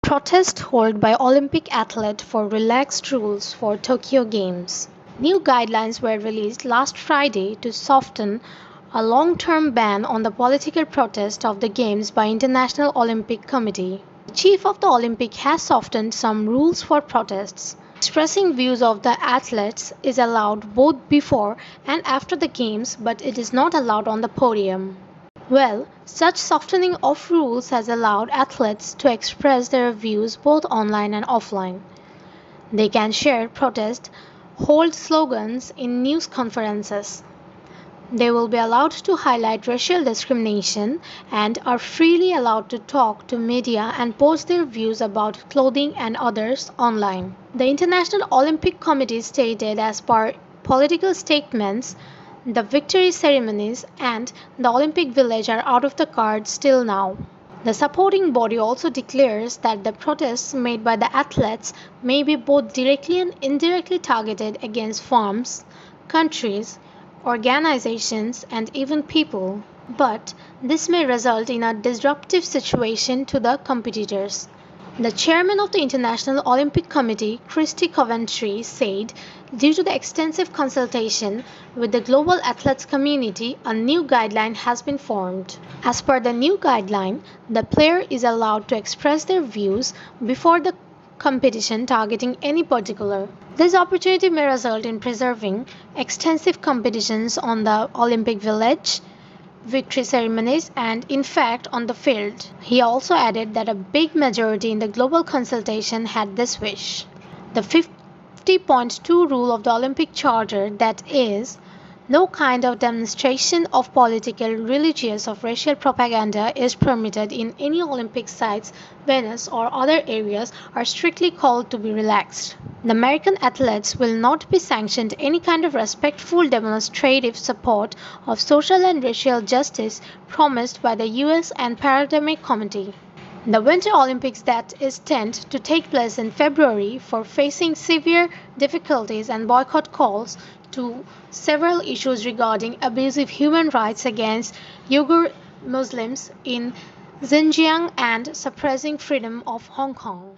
Protest held by Olympic athlete for relaxed rules for Tokyo Games. New guidelines were released last Friday to soften a long-term ban on the political protest of the Games by International Olympic Committee. The chief of the Olympic has softened some rules for protests. Expressing views of the athletes is allowed both before and after the Games, but it is not allowed on the podium. Well, such softening of rules has allowed athletes to express their views both online and offline. They can share protest, hold slogans in news conferences. They will be allowed to highlight racial discrimination and are freely allowed to talk to media and post their views about clothing and others online. The International Olympic Committee stated as per political statements, the victory ceremonies and the Olympic Village are out of the cards till now. The supporting body also declares that the protests made by the athletes may be both directly and indirectly targeted against firms, countries, organizations, and even people. But this may result in a disruptive situation to the competitors. The chairman of the International Olympic Committee, Christy Coventry, said, due to the extensive consultation with the global athletes community, a new guideline has been formed. As per the new guideline, the player is allowed to express their views before the competition targeting any particular. This opportunity may result in preserving extensive competitions on the Olympic Village, victory ceremonies, and in fact on the field. He also added that a big majority in the global consultation had this wish. The 50.2 rule of the Olympic Charter, that is, no kind of demonstration of political, religious, or racial propaganda is permitted in any Olympic sites, venues, or other areas, are strictly called to be relaxed. The American athletes will not be sanctioned any kind of respectful demonstrative support of social and racial justice promised by the US and Paralympic Committee. The Winter Olympics that is tend to take place in February for facing severe difficulties and boycott calls to several issues regarding abusive human rights against Uyghur Muslims in Xinjiang and suppressing freedom of Hong Kong.